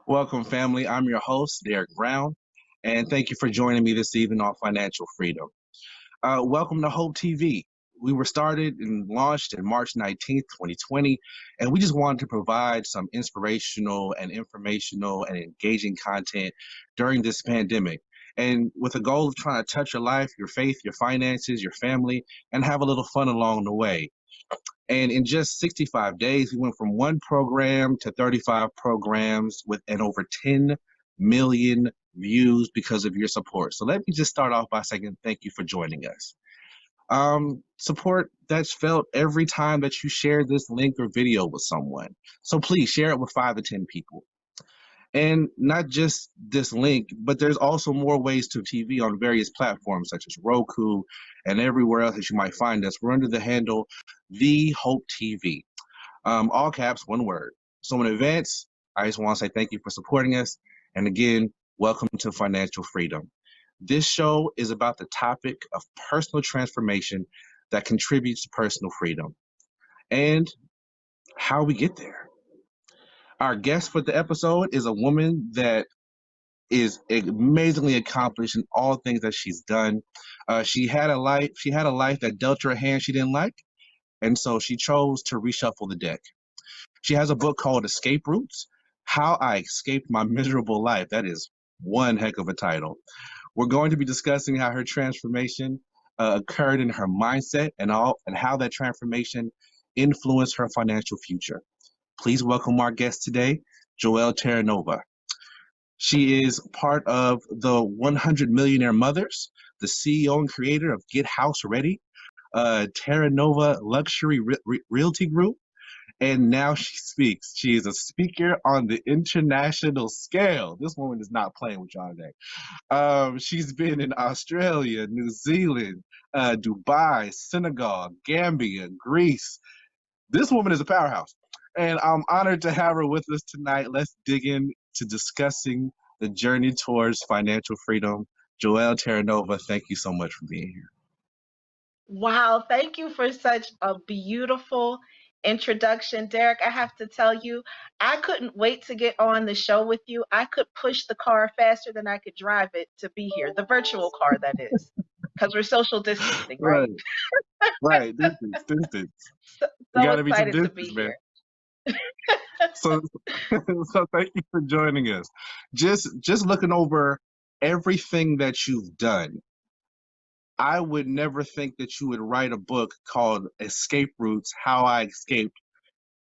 Welcome, family. I'm your host, Derek Brown, and thank you for joining me this evening on Financial Freedom. Welcome to Hope TV. We were started and launched in March 19th, 2020, and we just wanted to provide some inspirational and informational and engaging content during this pandemic. And with the goal of trying to touch your life, your faith, your finances, your family, and have a little fun along the way. And in just 65 days, we went from one program to 35 programs with and over 10 million views because of your support. So let me just start off by saying thank you for joining us. Support that's felt every time that you share this link or video with someone. So please share it with 5 to 10 people. And not just this link, but there's also more ways to TV on various platforms such as Roku and everywhere else that you might find us. We're under the handle The Hope TV. All caps, one word. So in advance, I just want to say thank you for supporting us. And again, welcome to Financial Freedom. This show is about the topic of personal transformation that contributes to personal freedom and how we get there. Our guest for the episode is a woman that is amazingly accomplished in all things that she's done. She had a life that dealt her a hand she didn't like, and so she chose to reshuffle the deck. She has a book called Escape Routes: How I Escaped My Miserable Life. That is one heck of a title. We're going to be discussing how her transformation occurred in her mindset and how that transformation influenced her financial future. Please welcome our guest today, Joelle Terranova. She is part of the 100 Millionaire Mothers, the CEO and creator of Get House Ready, Terranova Luxury Realty Group, and now she speaks. She is a speaker on the international scale. This woman is not playing with y'all today. She's been in Australia, New Zealand, Dubai, Senegal, Gambia, Greece. This woman is a powerhouse. And I'm honored to have her with us tonight. Let's dig into discussing the journey towards financial freedom. Joelle Terranova, thank you so much for being here. Wow, thank you for such a beautiful introduction, Derek. I have to tell you, I couldn't wait to get on the show with you. I could push the car faster than I could drive it to be here, the virtual car, that is, because we're social distancing, right? Right. Distance. So, You so got to be some excited to be distance, man. here. So thank you for joining us. Just looking over everything that you've done, I would never think that you would write a book called Escape Routes: How I Escaped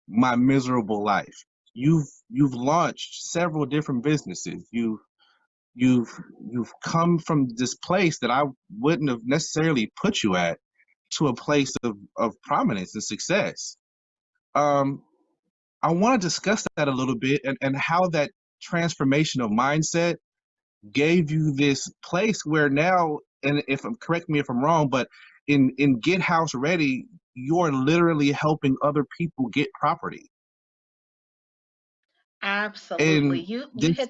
My Miserable Life. You've launched several different businesses. You've come from this place that I wouldn't have necessarily put you at to a place of prominence and success. I want to discuss that a little bit and how that transformation of mindset gave you this place where now, and if I'm correct me if I'm wrong, but in Get House Ready, you're literally helping other people get property. Absolutely. And You this,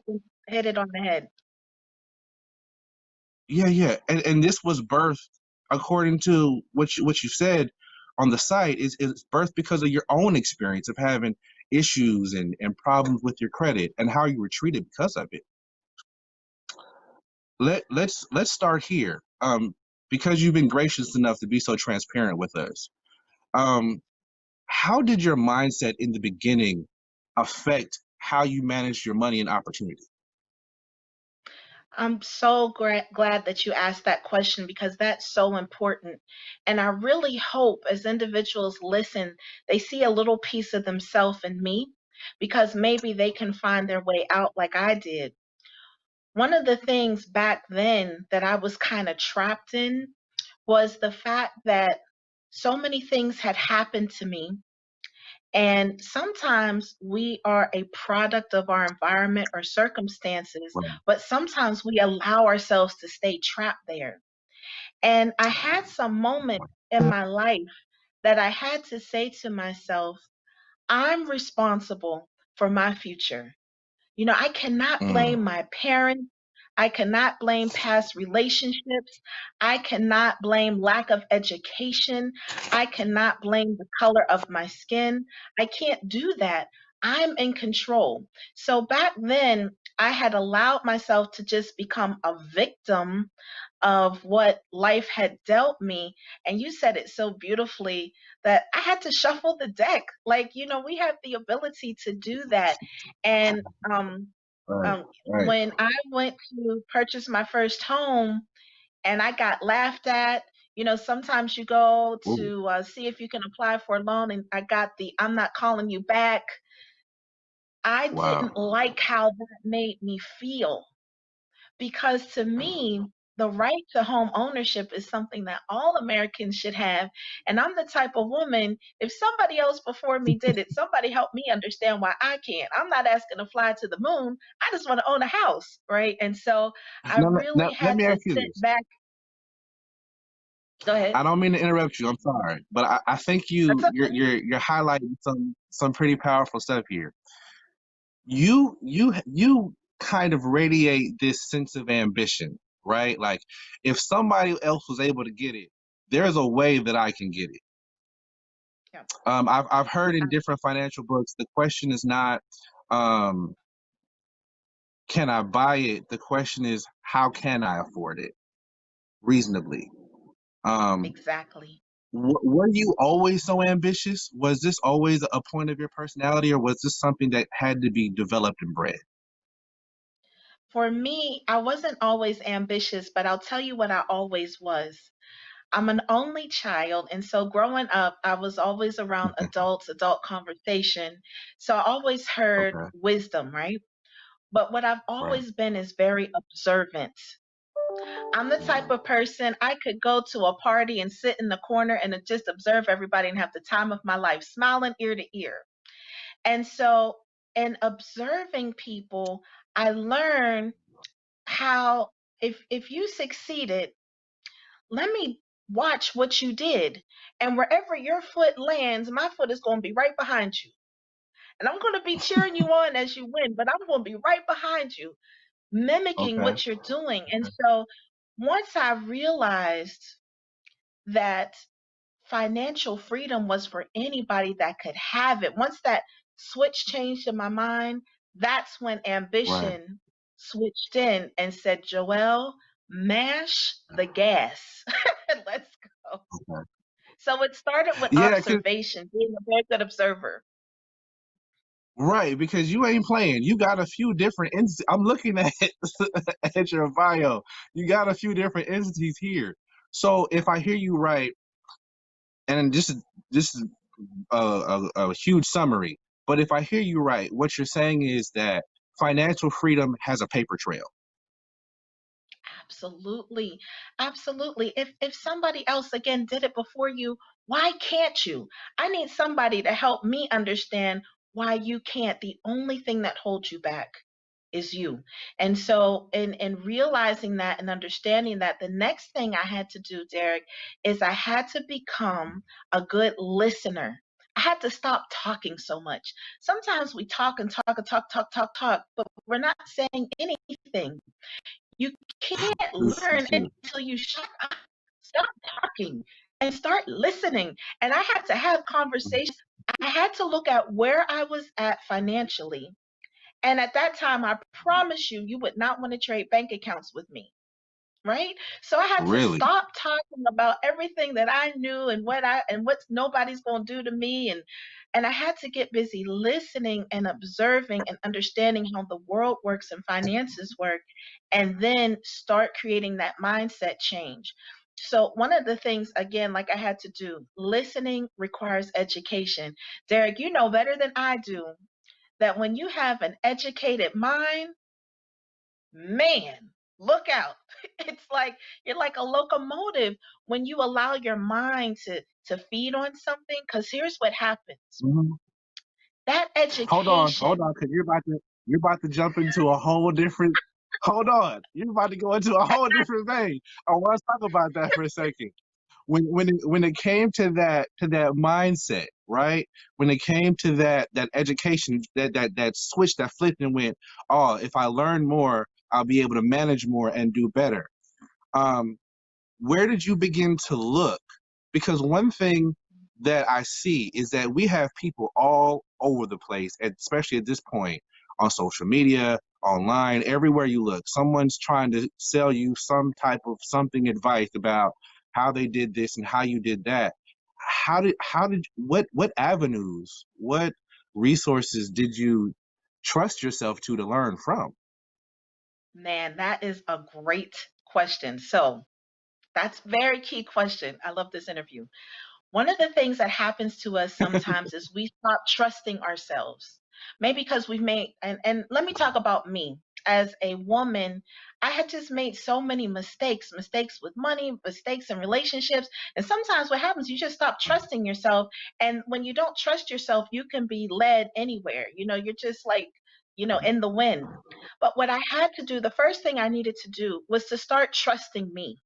hit it on the head. yeah. And this was birthed, according to what you said on the site, is birthed because of your own experience of having issues and problems with your credit and how you were treated because of it. Let's start here. Because you've been gracious enough to be so transparent with us. How did your mindset in the beginning affect how you managed your money and opportunity? I'm so glad that you asked that question because that's so important. And I really hope as individuals listen, they see a little piece of themselves in me because maybe they can find their way out like I did. One of the things back then that I was kind of trapped in was the fact that so many things had happened to me. And sometimes we are a product of our environment or circumstances, Right. but sometimes we allow ourselves to stay trapped there. And I had some moment in my life that I had to say to myself, I'm responsible for my future. I cannot Mm, blame my parents. I cannot blame past relationships. I cannot blame lack of education. I cannot blame the color of my skin. I can't do that. I'm in control. So back then, I had allowed myself to just become a victim of what life had dealt me. And you said it so beautifully that I had to shuffle the deck. Like, we have the ability to do that. And Right, right. when I went to purchase my first home and I got laughed at, sometimes you go Ooh, to see if you can apply for a loan, and I got the "I'm not calling you back." I didn't wow. like how that made me feel, because to me, the right to home ownership is something that all Americans should have. And I'm the type of woman, if somebody else before me did it, somebody help me understand why I can't. I'm not asking to fly to the moon. I just want to own a house, right? And so I Now, really let had me to ask you sit this. back. Go ahead. I don't mean to interrupt you. I'm sorry, but I think That's okay. you're highlighting some pretty powerful stuff here. You kind of radiate this sense of ambition, right? Like if somebody else was able to get it, there's a way that I can get it. Yeah. I've heard in different financial books the question is not um, can I buy it? The question is how can I afford it reasonably? Um, Exactly. were you always so ambitious? Was this always a point of your personality, or was this something that had to be developed and bred? For me, I wasn't always ambitious, but I'll tell you what I always was. I'm an only child, and so growing up, I was always around adults, adult conversation. So I always heard Okay, wisdom, right? But what I've right. always been is very observant. I'm the type Mm, of person, I could go to a party and sit in the corner and just observe everybody and have the time of my life, smiling ear to ear. And so, in observing people, I learned how, if you succeeded, let me watch what you did. And wherever your foot lands, my foot is going to be right behind you. And I'm going to be cheering you on as you win, but I'm going to be right behind you, mimicking okay, what you're doing. And okay, so once I realized that financial freedom was for anybody that could have it, once that switch changed in my mind, that's when right. ambition switched in and said, Joelle, mash the gas. Let's go. Okay. So it started with Yeah, observation, being a very good observer. right, because you ain't playing. You got a few different entities. I'm looking at at your bio. You got a few different entities here. So if I hear you right, and this is a huge summary, but if I hear you right, what you're saying is that financial freedom has a paper trail. Absolutely. Absolutely. If somebody else again did it before you, why can't you? I need somebody to help me understand why you can't. The only thing that holds you back is you. And so in realizing that and understanding that, the next thing I had to do, Derek, is I had to become a good listener. I had to stop talking so much. Sometimes we talk and talk and talk, but we're not saying anything. You can't This is learn true. until you shut up, stop talking, and start listening. And I had to have conversations. I had to look at where I was at financially. And at that time, I promise you, you would not want to trade bank accounts with me, right? So I had to Really? stop talking about everything that I knew and what nobody's going to do to me, and I had to get busy listening and observing and understanding how the world works and finances work, and then start creating that mindset change. So one of the things, again, like I had to do, listening requires education. Derek, you know better than I do that when you have an educated mind, man, look out. It's like you're like a locomotive when you allow your mind to feed on something. Because here's what happens: Mhm. that Hold education. on, because you're about to jump into a whole different. Hold on, you're about to go into a whole different vein. I want to talk about that for a second. When it came to that mindset, right? When it came to that education, that switch that flipped and went, oh, if I learn more, I'll be able to manage more and do better. Um, where did you begin to look? Because one thing that I see is that we have people all over the place, especially at this point on social media, online, everywhere you look. Someone's trying to sell you some type of something advice about how they did this and how you did that. What avenues, what resources did you trust yourself to learn from? Man, that is a great question. So that's very key question. I love this interview. One of the things that happens to us sometimes is we stop trusting ourselves. Maybe because we've made, and let me talk about me. As a woman, I had just made so many mistakes with money, mistakes in relationships. And sometimes what happens, you just stop trusting yourself. And when you don't trust yourself, you can be led anywhere. You're just like, in the wind. But what I had to do, the first thing I needed to do was to start trusting me.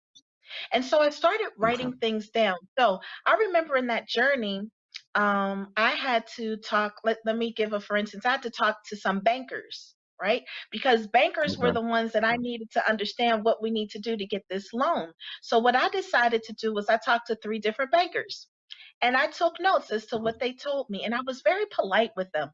And so I started Okay. writing things down. So I remember in that journey, I had to talk, let me give a for instance, I had to talk to some bankers, right? Because bankers were Okay. the ones that I needed to understand what we need to do to get this loan. So what I decided to do was I talked to three different bankers. And I took notes as to what they told me. And I was very polite with them.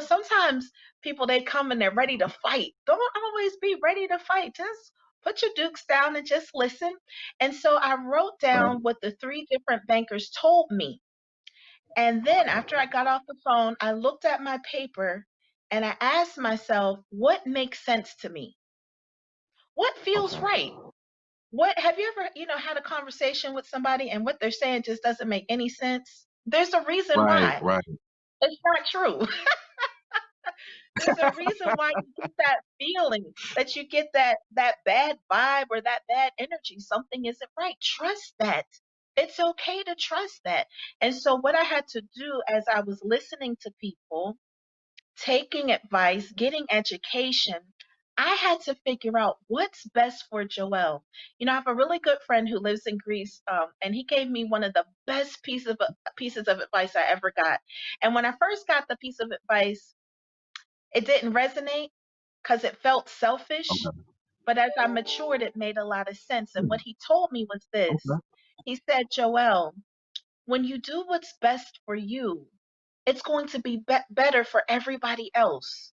Sometimes people, they come and they're ready to fight. Don't always be ready to fight. Just put your dukes down and just listen. And so I wrote Right. down what the three different bankers told me. And then after I got off the phone, I looked at my paper and I asked myself, what makes sense to me? What feels Okay. right? What have you ever, had a conversation with somebody and what they're saying just doesn't make any sense? There's a reason Right. why. Right. It's not true. There's a reason why you get that feeling, that you get that bad vibe or that bad energy. Something isn't right. Trust that. It's okay to trust that. And so what I had to do as I was listening to people, taking advice, getting education, I had to figure out what's best for Joelle. I have a really good friend who lives in Greece, and he gave me one of the best pieces of advice I ever got. And when I first got the piece of advice, it didn't resonate because it felt selfish. Okay. But as I matured, it made a lot of sense. And Hmm. what he told me was this. Okay. He said, Joelle, when you do what's best for you, it's going to be, better for everybody else.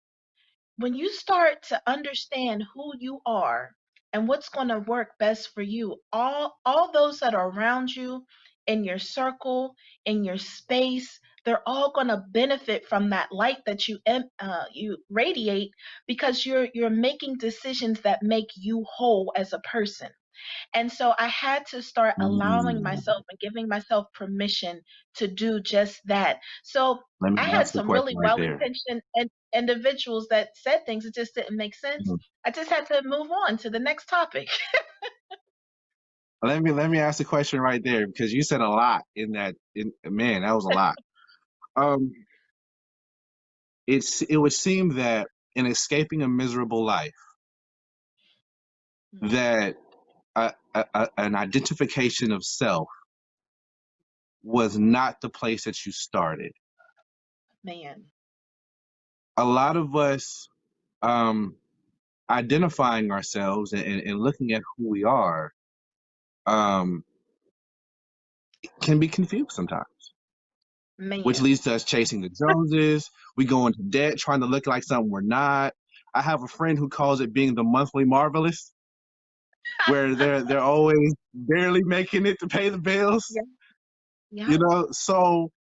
When you start to understand who you are and what's going to work best for you, all those that are around you, in your circle, in your space, they're all going to benefit from that light that you radiate, because you're making decisions that make you whole as a person. And so I had to start allowing Mm. myself and giving myself permission to do just that. So Let me I had ask the some question really right there. well-intentioned individuals that said things that just didn't make sense. Mhm. I just had to move on to the next topic. Let me ask the question right there because you said a lot in that. Man, that was a lot. Um, it would seem that in escaping a miserable life, that an identification of self was not the place that you started. Man, A lot of us um, identifying ourselves and looking at who we are um, can be confused sometimes, which man. leads to us chasing the Joneses. We go into debt trying to look like something we're not. I have a friend who calls it being the monthly marvelous, where they're always barely making it to pay the bills. Yeah, yeah. So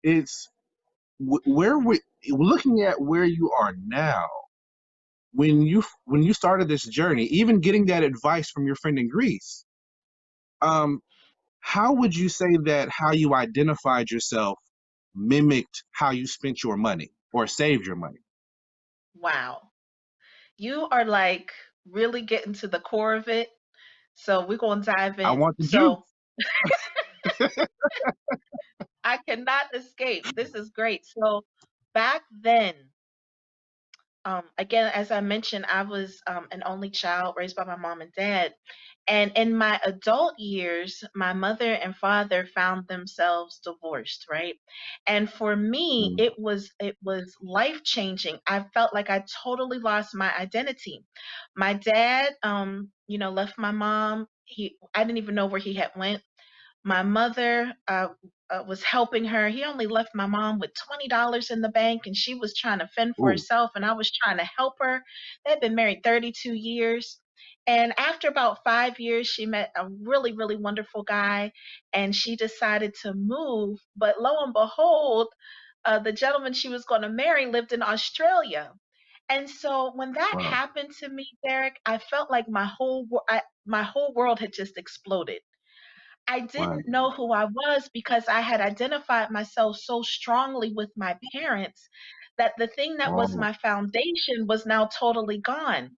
it's where we looking at where you are now. When you started this journey, even getting that advice from your friend in Greece, um, how would you say that how you identified yourself mimicked how you spent your money or saved your money? Wow. You are like really getting to the core of it. So we're going to dive I in. want the So juice. I cannot escape. This is great. So back then, again, as I mentioned, I was an only child raised by my mom and dad. And in my adult years, my mother and father found themselves divorced, right? And for me, Mm. it was life changing. I felt like I totally lost my identity. My dad, left my mom. I didn't even know where he had went. My mother, was helping her. He only left my mom with $20 in the bank, and she was trying to fend for Ooh, herself, and I was trying to help her. They'd been married 32 years. And after about 5 years, she met a really, really wonderful guy, and she decided to move. But lo and behold, the gentleman she was going to marry lived in Australia. And so when that wow, happened to me, Derek, I felt like my whole world had just exploded. I right, didn't know who I was because I had identified myself so strongly with my parents that the thing that was wow, my foundation was now totally gone.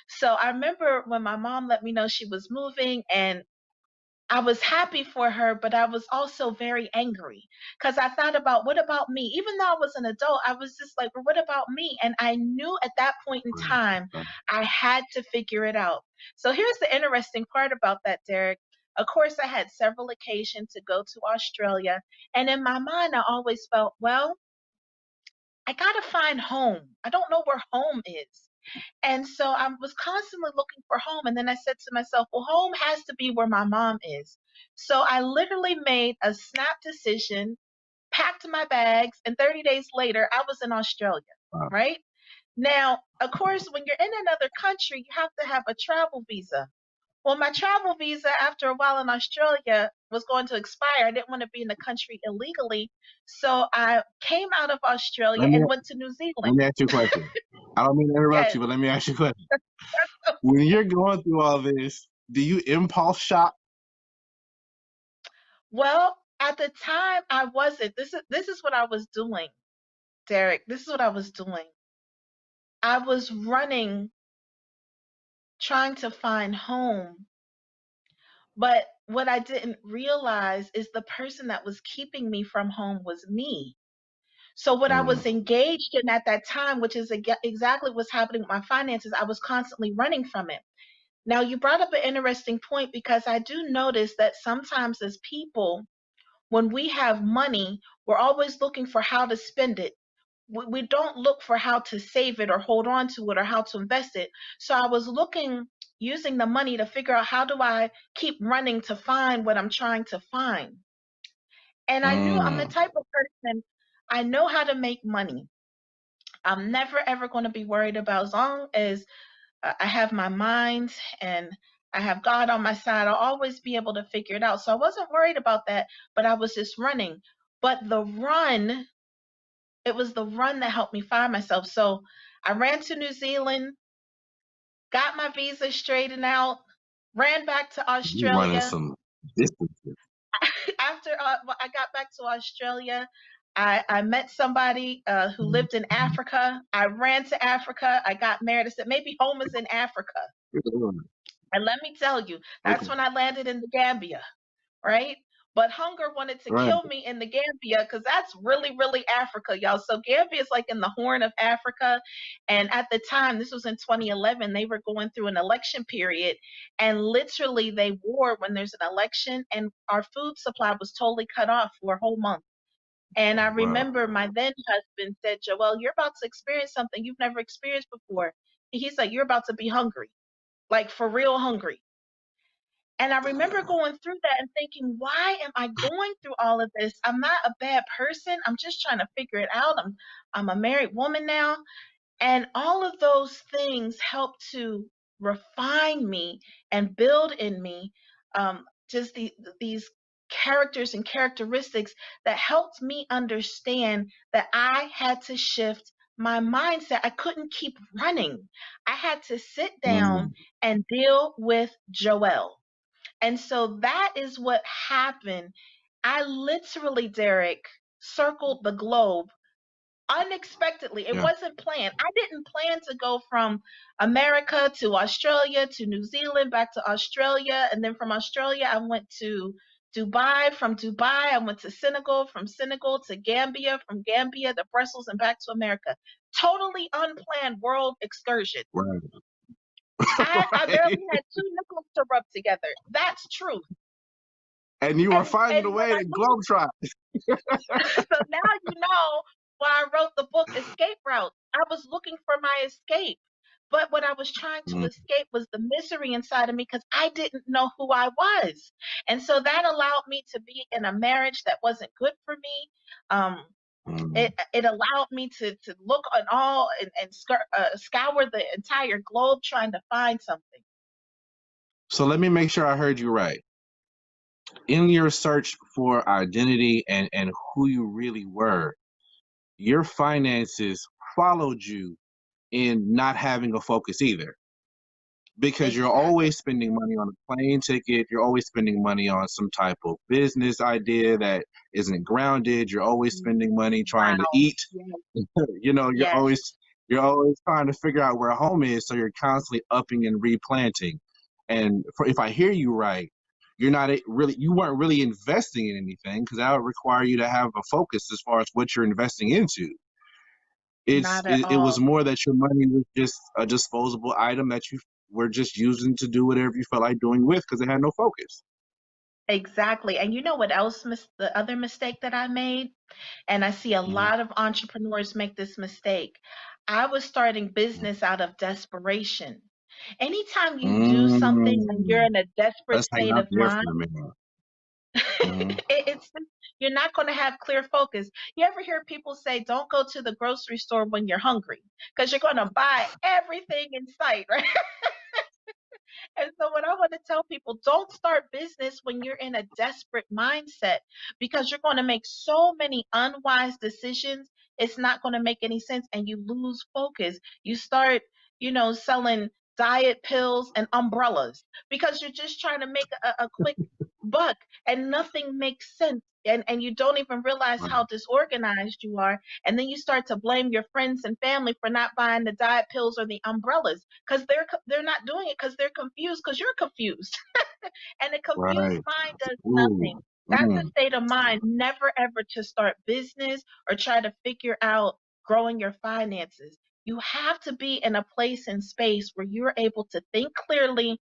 So I remember when my mom let me know she was moving, and I was happy for her, but I was also very angry because I thought about what about me? Even though I was an adult, I was just like, well, what about me? And I knew at that point in right, time, right. I had to figure it out. So here's the interesting part about that, Derek. Of course, I had several occasions to go to Australia. And in my mind, I always felt, well, I got to find home. I don't know where home is. And so I was constantly looking for home. And then I said to myself, well, home has to be where my mom is. So I literally made a snap decision, packed my bags, and 30 days later, I was in Australia, Wow. right? Now, of course, when you're in another country, you have to have a travel visa. Well, my travel visa after a while in Australia was going to expire. I didn't want to be in the country illegally. So I came out of Australia Let me and went to New let Zealand. me ask you a question. I don't mean to interrupt Yes. you, but let me ask you a question. When you're going through all this, do you impulse shop? Well, at the time I wasn't. This is what I was doing, Derek. This is what I was doing. I was running, trying to find home. But what I didn't realize is the person that was keeping me from home was me. So what I Mm, was engaged in at that time, which is exactly what's happening with my finances, I was constantly running from it. Now, you brought up an interesting point because I do notice that sometimes as people, when we have money, we're always looking for how to spend it. We don't look for how to save it or hold on to it or how to invest it. So I was looking, using the money to figure out how do I keep running to find what I'm trying to find. And I knew I'm the mm, type of person, I know how to make money. I'm never ever going to be worried about, as long as I have my mind and I have God on my side, I'll always be able to figure it out. So I wasn't worried about that, but I was just running. But it was the run that helped me find myself. So I ran to New Zealand, got my visa straightened out, ran back to you running Australia. some distances. After I got back to Australia, I met somebody who lived in Africa. I ran to Africa. I got married. I said, maybe home is in Africa. And let me tell you, that's Okay, when I landed in the Gambia, right? But hunger wanted to right. kill me in the Gambia because that's really, really Africa, y'all. So Gambia is like in the Horn of Africa. And at the time, this was in 2011, they were going through an election period. And literally, they war when there's an election, and our food supply was totally cut off for a whole month. And I Wow. remember my then husband said, Joelle, you're about to experience something you've never experienced before. He's like, you're about to be hungry, like for real hungry. And I remember going through that and thinking, why am I going through all of this? I'm not a bad person. I'm just trying to figure it out. I'm a married woman now. And all of those things help to refine me and build in me just these characters and characteristics that helped me understand that I had to shift my mindset. I couldn't keep running. I had to sit down Mm, and deal with Joelle. And so that is what happened. I literally, Derek, circled the globe unexpectedly. It yeah, wasn't planned. I didn't plan to go from America to Australia to New Zealand, back to Australia. And then from Australia, I went to Dubai. From Dubai, I went to Senegal. From Senegal to Gambia. From Gambia to Brussels and back to America. Totally unplanned world excursion. right. I Right. barely had two nickels to rub together. That's truth. And you were finding a And when way I to look globetrot. so now you know why I wrote the book Escape Route. I was looking for my escape. But what I was trying to Mm, escape was the misery inside of me because I didn't know who I was. And so that allowed me to be in a marriage that wasn't good for me. Um, mm. it allowed me to look on all and scour the entire globe trying to find something. So let me make sure I heard you right. In your search for identity and who you really were, your finances followed you in not having a focus either. Because you're Exactly. always spending money on a plane ticket, you're always spending money on some type of business idea that isn't grounded, you're always spending money trying to Wow. eat. Yes. You know, Yes. you're always trying to figure out where home is, so you're constantly upping and replanting. And if I hear you right, you weren't really investing in anything because that would require you to have a focus as far as what you're investing into. Not at It was all. more that your money was just a disposable item that you were just using to do whatever you felt like doing with because it had no focus. Exactly. And you know what else, the other mistake that I made? And I see a Mhm. lot of entrepreneurs make this mistake. I was starting business out of desperation. Anytime you do something and you're Mm. in a desperate Let's hang state out of there for a mind, minute. Mhm. it's you're not going to have clear focus. You ever hear people say, "Don't go to the grocery store when you're hungry," because you're going to buy everything in sight, right? And so, what I want to tell people, don't start business when you're in a desperate mindset because you're going to make so many unwise decisions. It's not going to make any sense and you lose focus. You start, selling diet pills and umbrellas because you're just trying to make a quick buck and nothing makes sense. And you don't even realize how Right. disorganized you are. And then you start to blame your friends and family for not buying the diet pills or the umbrellas because they're not doing it because they're confused because you're confused. And a confused Right. mind does Ooh. nothing. That's a Mm. state of mind never ever to start business or try to figure out growing your finances. You have to be in a place and space where you're able to think clearly,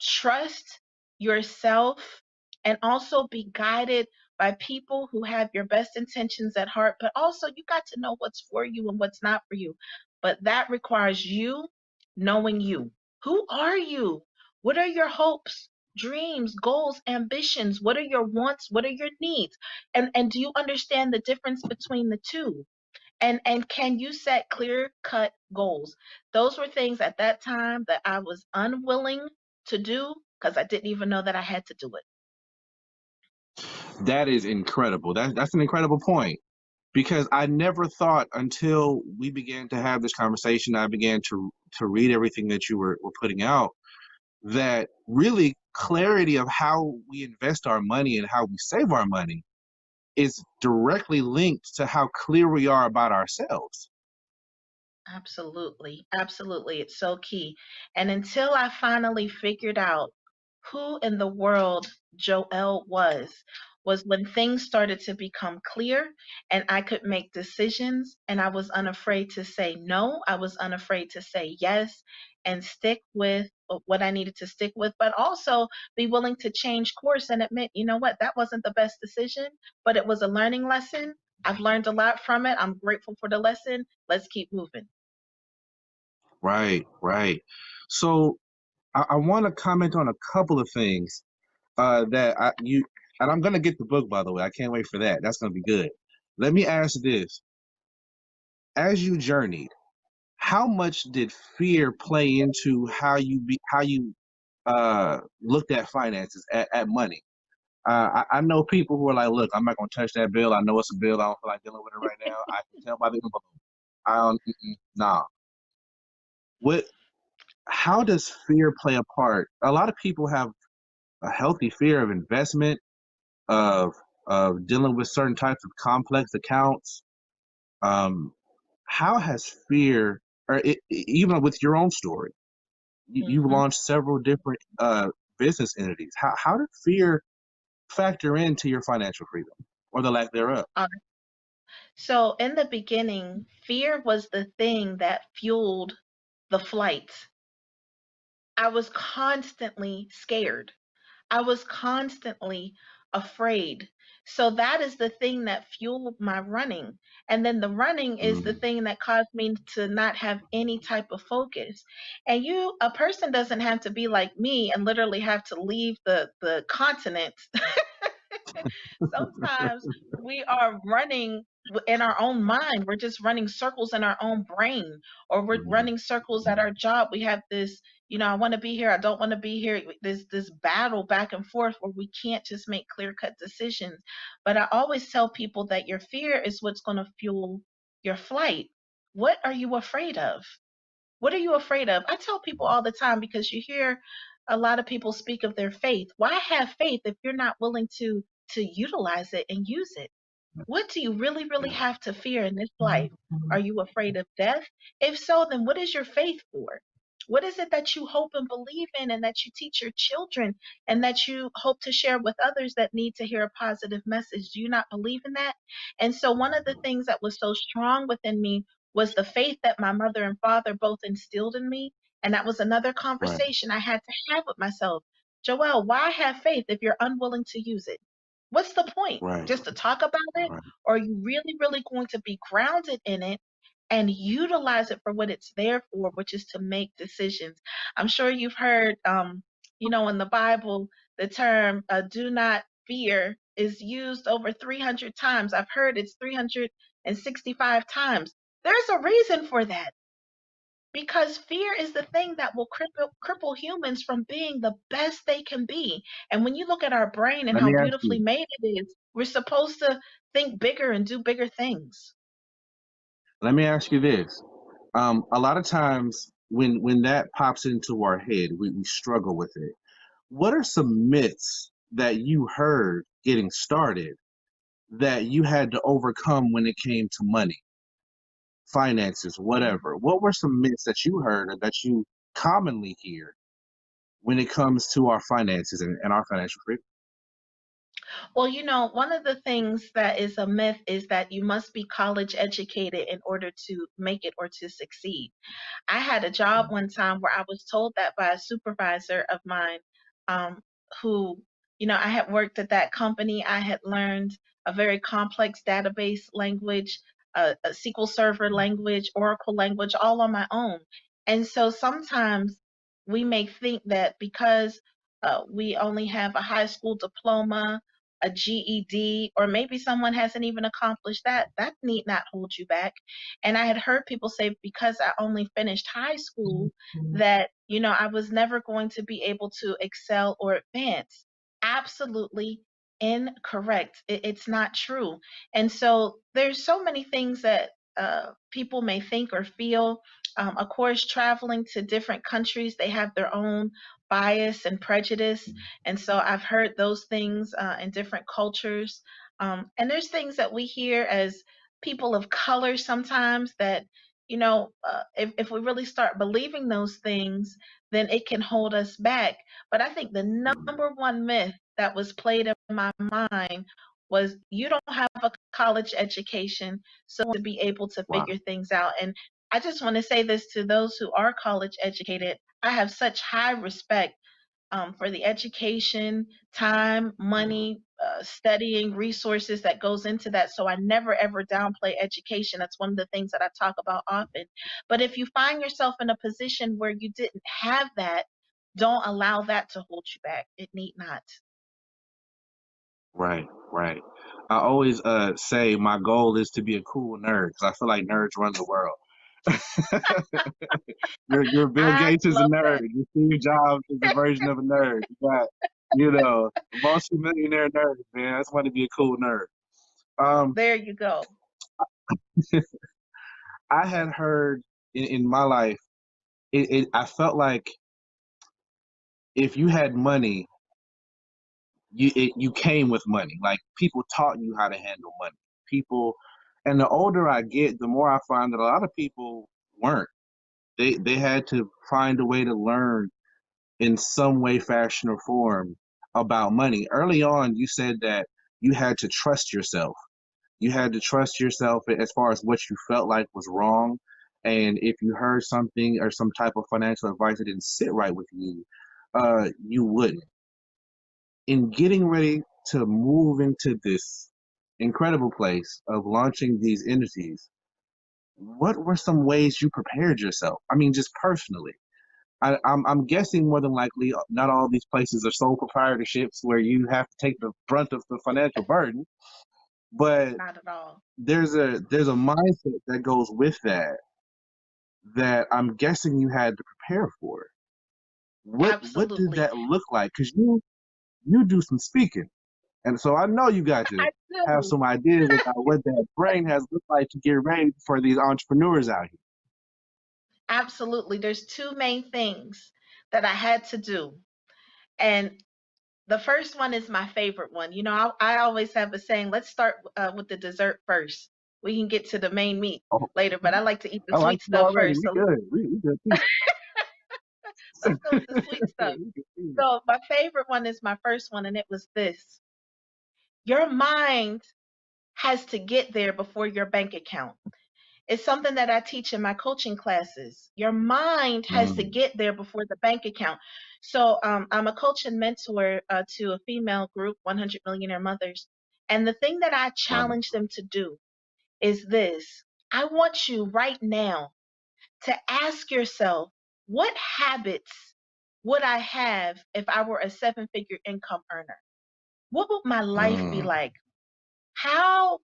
trust yourself, and also be guided by people who have your best intentions at heart. But also, you got to know what's for you and what's not for you. But that requires you knowing you. Who are you? What are your hopes, dreams, goals, ambitions? What are your wants? What are your needs? And do you understand the difference between the two? And can you set clear cut goals? Those were things at that time that I was unwilling to do because I didn't even know that I had to do it. That is incredible. That's an incredible point because I never thought until we began to have this conversation, I began to read everything that you were putting out, that really clarity of how we invest our money and how we save our money is directly linked to how clear we are about ourselves. Absolutely. Absolutely. It's so key. And until I finally figured out who in the world Joelle was when things started to become clear and I could make decisions and I was unafraid to say no. I was unafraid to say yes and stick with what I needed to stick with, but also be willing to change course and admit, you know what, that wasn't the best decision, but it was a learning lesson. I've learned a lot from it. I'm grateful for the lesson. Let's keep moving. Right, right. So I want to comment on a couple of things that you and I'm gonna get the book by the way. I can't wait for that. That's gonna be good. Let me ask this: as you journeyed, how much did fear play into how you looked at finances at money? I know people who are like, look, I'm not gonna touch that bill. I know it's a bill. I don't feel like dealing with it right now. I can tell by the envelope. I don't. Nah. What? How does fear play a part? A lot of people have a healthy fear of investment, of dealing with certain types of complex accounts. Um, how has fear, even with your own story, you've Hmm. launched several different business entities. How did fear factor into your financial freedom or the lack thereof? So in the beginning, fear was the thing that fueled the flights. I was constantly scared. I was constantly afraid. So that is the thing that fueled my running. And then the running is the Mm, thing that caused me to not have any type of focus. And a person doesn't have to be like me and literally have to leave the continent. Sometimes we are running in our own mind. We're just running circles in our own brain, or we're mm, running circles at our job. We have this, I want to be here, I don't want to be here. This battle back and forth where we can't just make clear-cut decisions. But I always tell people that your fear is what's going to fuel your flight. What are you afraid of? What are you afraid of? I tell people all the time because you hear a lot of people speak of their faith. Why have faith if you're not willing to utilize it and use it? What do you really, really yeah, have to fear in this life? Are you afraid of death? If so, then what is your faith for? What is it that you hope and believe in and that you teach your children and that you hope to share with others that need to hear a positive message? Do you not believe in that? And so, one of the things that was so strong within me was the faith that my mother and father both instilled in me. And that was another right, conversation I had to have with myself. Joelle, why have faith if you're unwilling to use it? What's the point? right, Just to talk about it? right. Or are you really, really going to be grounded in it and utilize it for what it's there for, which is to make decisions? I'm sure you've heard, in the Bible, the term do not fear is used over 300 times. I've heard it's 365 times. There's a reason for that. Because fear is the thing that will cripple humans from being the best they can be. And when you look at our brain and Let how me ask beautifully you. made it is, we're supposed to think bigger and do bigger things. Let me ask you this. A lot of times when that pops into our head, we struggle with it. What are some myths that you heard getting started that you had to overcome when it came to money, finances, whatever? What were some myths that you heard or that you commonly hear when it comes to our finances and our financial freedom? Well, one of the things that is a myth is that you must be college educated in order to make it or to succeed. I had a job one time where I was told that by a supervisor of mine, um, who, I had worked at that company. I had learned a very complex database language, a SQL Server language, Oracle language, all on my own. And so sometimes we may think that because we only have a high school diploma, a GED, or maybe someone hasn't even accomplished that, that need not hold you back. And I had heard people say because I only finished high school that, I was never going to be able to excel or advance. Absolutely incorrect. It's not true. And so there's so many things that people may think or feel. Of course, traveling to different countries, they have their own bias and prejudice. And so I've heard those things in different cultures. And there's things that we hear as people of color sometimes that, if we really start believing those things, then it can hold us back. But I think the number one myth that was played in my mind was you don't have a college education, so to be able to Wow. figure things out. And I just want to say this to those who are college educated. I have such high respect for the education, time, money, studying, resources that goes into that. So I never ever downplay education. That's one of the things that I talk about often. But if you find yourself in a position where you didn't have that, don't allow that to hold you back. It need not. Right, right. I always say my goal is to be a cool nerd because I feel like nerds run the world. Your Bill I Gates is a love nerd. that. Your Steve Jobs is a version of a nerd. You got, multi-millionaire nerds, man. I just want to be a cool nerd. Um, There you go. I had heard in my life, I felt like if you had money, you came with money. Like people taught you how to handle money. People, and the older I get, the more I find that a lot of people weren't. They had to find a way to learn in some way, fashion, or form about money. Early on, you said that you had to trust yourself. You had to trust yourself as far as what you felt like was wrong. And if you heard something or some type of financial advice that didn't sit right with you, you wouldn't. In getting ready to move into this incredible place of launching these entities, what were some ways you prepared yourself? I mean, just personally. I'm guessing more than likely not all these places are sole proprietorships where you have to take the brunt of the financial burden, but Not at all. there's a mindset that goes with that I'm guessing you had to prepare for. What did Absolutely. that look like? Because you do some speaking, and so I know you got to I have do. some ideas about what that brain has looked like to get ready for these entrepreneurs out here. Absolutely. There's two main things that I had to do. And the first one is my favorite one. You know, I always have a saying, let's start with the dessert first. We can get to the main meat Oh, later, but I like to eat the I like sweet you stuff already. first. We So good. We good people. let's go with the sweet stuff. We good people. So my favorite one is my first one, and it was this. Your mind has to get there before your bank account. It's something that I teach in my coaching classes. Your mind has to Mm, get there before the bank account. So I'm a coach and mentor to a female group, 100 Millionaire Mothers. And the thing that I right. challenge them to do is this. I want you right now to ask yourself, what habits would I have if I were a seven-figure income earner? What would my life be Mm, like? How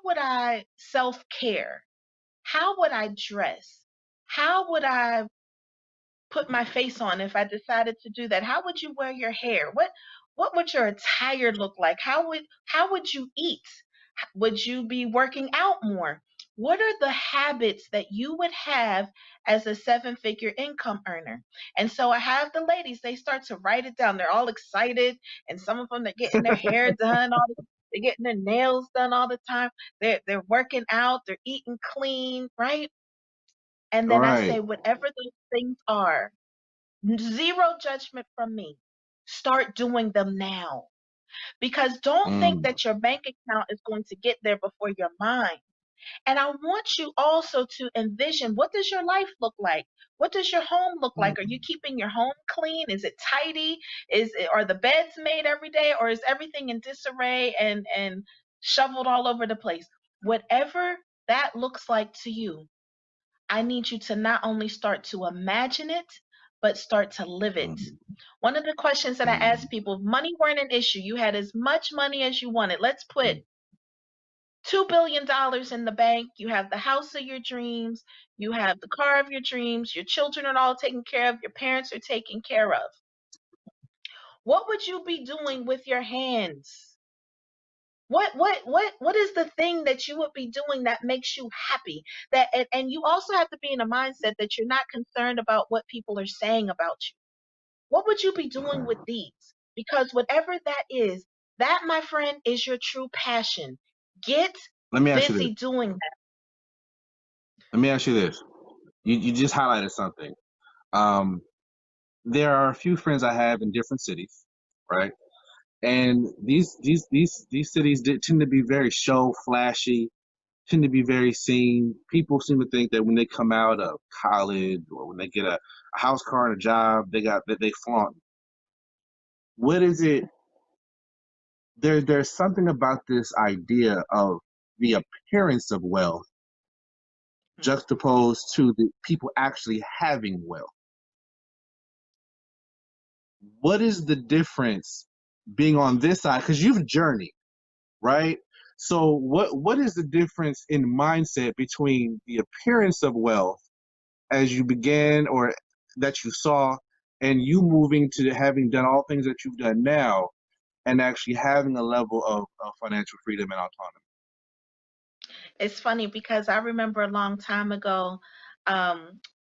would I self-care? How would I dress? How would I put my face on if I decided to do that? How would you wear your hair? What would your attire look like? How would you eat? Would you be working out more? What are the habits that you would have as a seven-figure income earner? And so I have the ladies, they start to write it down. They're all excited, and some of them they're getting their hair done they're getting their nails done all the time. They're working out, they're eating clean, right? And then I right. say, whatever those things are, zero judgment from me. Start doing them now. Because don't think Mm, that your bank account is going to get there before your mind. And I want you also to envision, what does your life look like? What does your home look like? Are you mm, keeping your home clean? Is it tidy? Are the beds made every day, or is everything in disarray and shoveled all over the place? Whatever that looks like to you, I need you to not only start to imagine it, but start to live it. mm, One of the questions that I ask mm, people, if money weren't an issue, you had as much money as you wanted. Let's put mm. $2 billion in the bank. You have the house of your dreams. You have the car of your dreams. Your children are all taken care of. Your parents are taken care of. What would you be doing with your hands? What is the thing that you would be doing that makes you happy? And you also have to be in a mindset that you're not concerned about what people are saying about you. What would you be doing with these? Because whatever that is, that, my friend, is your true passion. Get Let me ask you this. busy doing that. Let me ask you this. You just highlighted something. Um, there are a few friends I have in different cities, right? And these cities tend to be very show flashy, tend to be very seen. People seem to think that when they come out of college or when they get a house car and a job, they flaunt. What is it? There's something about this idea of the appearance of wealth Mhm. juxtaposed to the people actually having wealth. What is the difference being on this side? Because you've journeyed, right? So what is the difference in mindset between the appearance of wealth as you began or that you saw and you moving to having done all things that you've done now and actually having a level of financial freedom and autonomy? It's funny because I remember a long time ago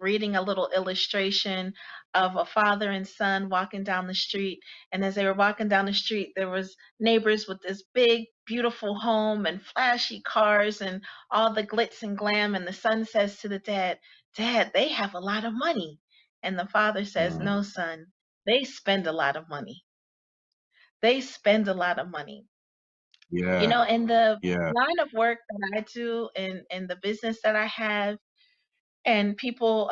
reading a little illustration of a father and son walking down the street. And as they were walking down the street, there was neighbors with this big, beautiful home and flashy cars and all the glitz and glam. And the son says to the dad, "Dad, they have a lot of money." And the father says, "No, Mm, son, they spend a lot of money. They spend a lot of money." You yeah, know, in the yeah. line of work that I do and the business that I have, and people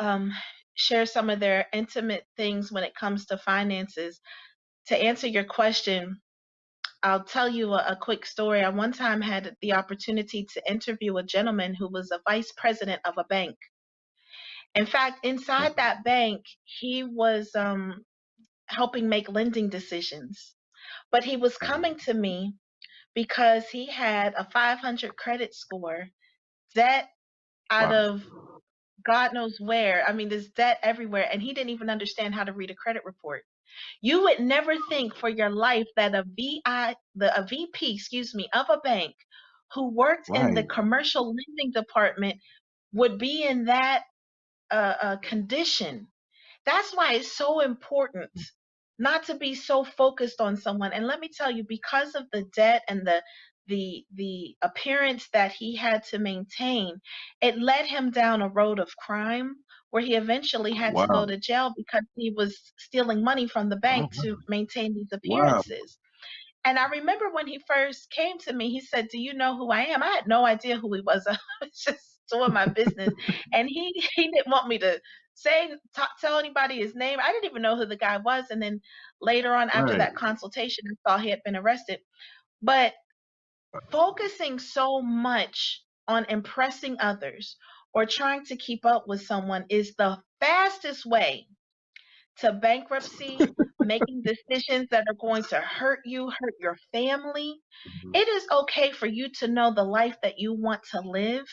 share some of their intimate things when it comes to finances. To answer your question, I'll tell you a quick story. I one time had the opportunity to interview a gentleman who was a vice president of a bank. In fact, inside that bank, he was helping make lending decisions. But he was coming to me because he had a 500 credit score, debt out Wow. of God knows where. I mean, there's debt everywhere, and he didn't even understand how to read a credit report. You would never think for your life that a VP, excuse me, of a bank who worked in the Right. commercial lending department would be in that condition. That's why it's so important not to be so focused on someone. And let me tell you, because of the debt and the appearance that he had to maintain, it led him down a road of crime where he eventually had to go Wow. to jail because he was stealing money from the bank Oh, to maintain these wow. appearances. And I remember when he first came to me, he said, "Do you know who I am?" I had no idea who he was. I was just doing my business, and he didn't want me to tell anybody his name. I didn't even know who the guy was. And then later on, after Right. that consultation, I saw he had been arrested. But focusing so much on impressing others or trying to keep up with someone is the fastest way to bankruptcy, making decisions that are going to hurt you, hurt your family. It is okay for you to know the life that you want to live,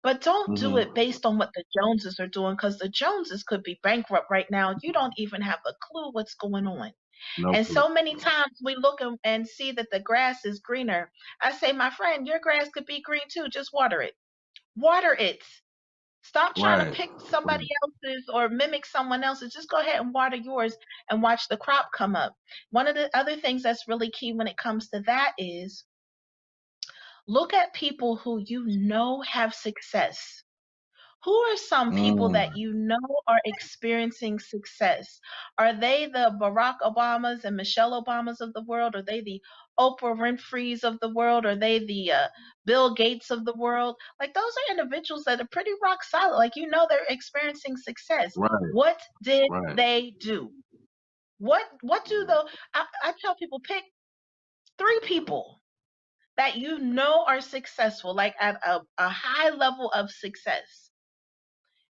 but don't do it Mm-hmm. based on what the Joneses are doing because the Joneses could be bankrupt right now. You don't even have a clue what's going on. No And clue. so many times we look and see that the grass is greener. I say, my friend, your grass could be green too. Just water it. Water it. Stop trying to Right. pick somebody Right. else's or mimic someone else's. Just go ahead and water yours and watch the crop come up. One of the other things that's really key when it comes to that is look at people who you know have success. Who are some people Mm. that you know are experiencing success? Are they the Barack Obamas and Michelle Obamas of the world? Are they the Oprah Winfrey's of the world? Are they the Bill Gates of the world? Like those are individuals that are pretty rock solid. Like you know they're experiencing success. Right. What did Right. they do? What do the I tell people pick three people that you know are successful, like at a high level of success.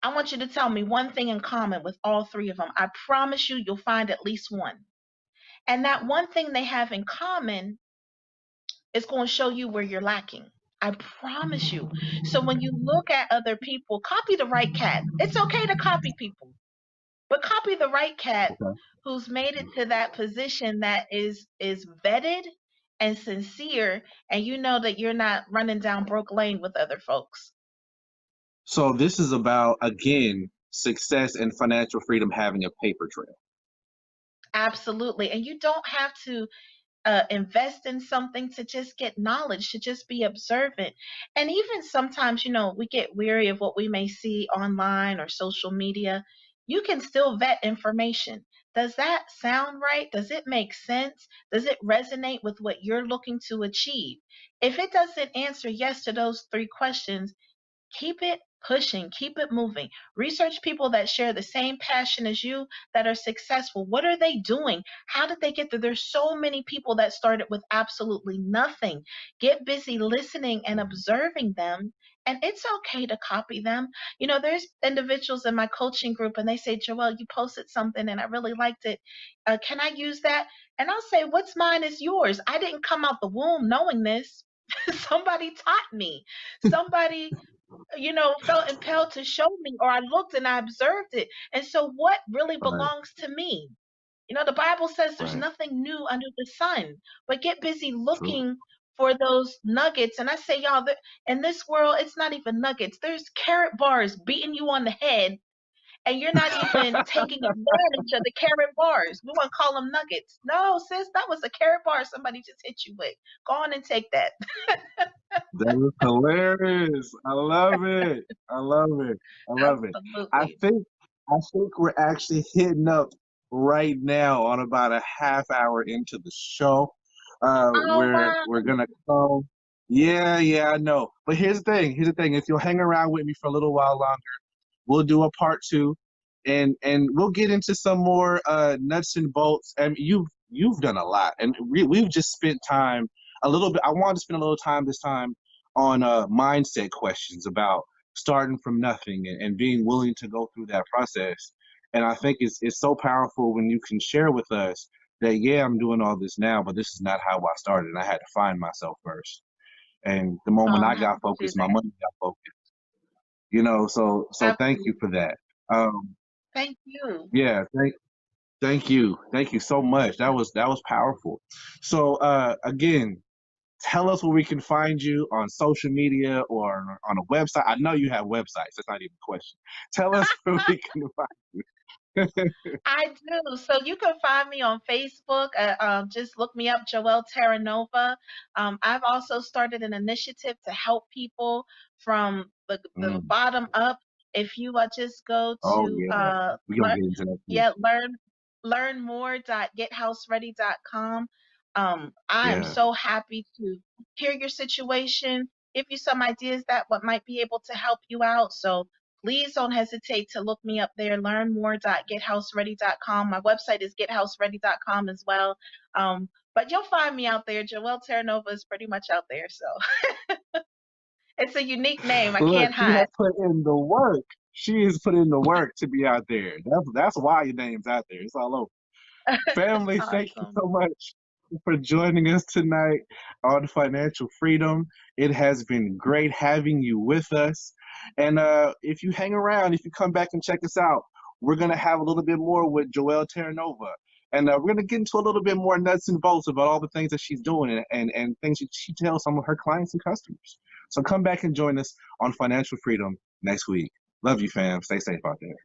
I want you to tell me one thing in common with all three of them. I promise you, you'll find at least one. And that one thing they have in common is going to show you where you're lacking. I promise you. So when you look at other people, copy the right cat. It's okay to copy people, but copy the right cat Okay. who's made it to that position that is vetted and sincere, and you know that you're not running down broke lane with other folks. So this is about, again, success and financial freedom having a paper trail. Absolutely. And you don't have to invest in something to just get knowledge, to just be observant. And even sometimes, we get weary of what we may see online or social media. You can still vet information. Does that sound right? Does it make sense? Does it resonate with what you're looking to achieve? If it doesn't answer yes to those three questions, keep it pushing, keep it moving. Research people that share the same passion as you that are successful. What are they doing? How did they get there? There's so many people that started with absolutely nothing. Get busy listening and observing them. And it's okay to copy them. There's individuals in my coaching group and they say, Joelle, you posted something and I really liked it. Can I use that? And I'll say, what's mine is yours. I didn't come out the womb knowing this. Somebody taught me. Somebody felt impelled to show me, or I looked and I observed it. And so, what really Right. belongs to me? The Bible says there's Right. nothing new under the sun, but get busy True. looking for those nuggets. And I say, y'all, in this world, it's not even nuggets. There's carrot bars beating you on the head, and you're not even taking advantage of the carrot bars. We want to call them nuggets. No, sis, that was a carrot bar somebody just hit you with. Go on and take that. That is hilarious. I love it. I love it. I love it. I Absolutely. think I think we're actually hitting up right now on about a half hour into the show. Oh, wow. We're gonna come. Yeah, yeah, I know. But here's the thing. Here's the thing. If you'll hang around with me for a little while longer, we'll do a part two, and we'll get into some more nuts and bolts. And you've done a lot, and we've just spent time a little bit. I wanted to spend a little time this time on mindset questions about starting from nothing and being willing to go through that process. And I think it's so powerful when you can share with us that, yeah, I'm doing all this now, but this is not how I started. And I had to find myself first. And the moment I'm I happy got to do focused, my that. money got focused. You know, so thank you Absolutely. for that. Um, Thank you. yeah, thank you so much. That was powerful. So again, tell us where we can find you on social media or on a website. I know you have websites. That's not even a question. Tell us where we can find you. I do. So you can find me on Facebook. Just look me up, Joelle Terranova. I've also started an initiative to help people from the Mm. bottom up. If you just go Oh to yeah, we're gonna get into that too. yeah, learn more.getHouseReady.com. I am Yeah. so happy to hear your situation, give you some ideas that what might be able to help you out. So please don't hesitate to look me up there, learn more.gethouseready.com. My website is gethouseready.com as well. But you'll find me out there. Joelle Terranova is pretty much out there. So it's a unique name. I Look, can't she has hide. put in the work. She has put in the work to be out there. That's why your name's out there. It's all over. Family, thank you Awesome. so much for joining us tonight on Financial Freedom. It has been great having you with us. And if you hang around, if you come back and check us out, we're going to have a little bit more with Joelle Terranova. And we're going to get into a little bit more nuts and bolts about all the things that she's doing and things that she tells some of her clients and customers. So come back and join us on Financial Freedom next week. Love you, fam. Stay safe out there.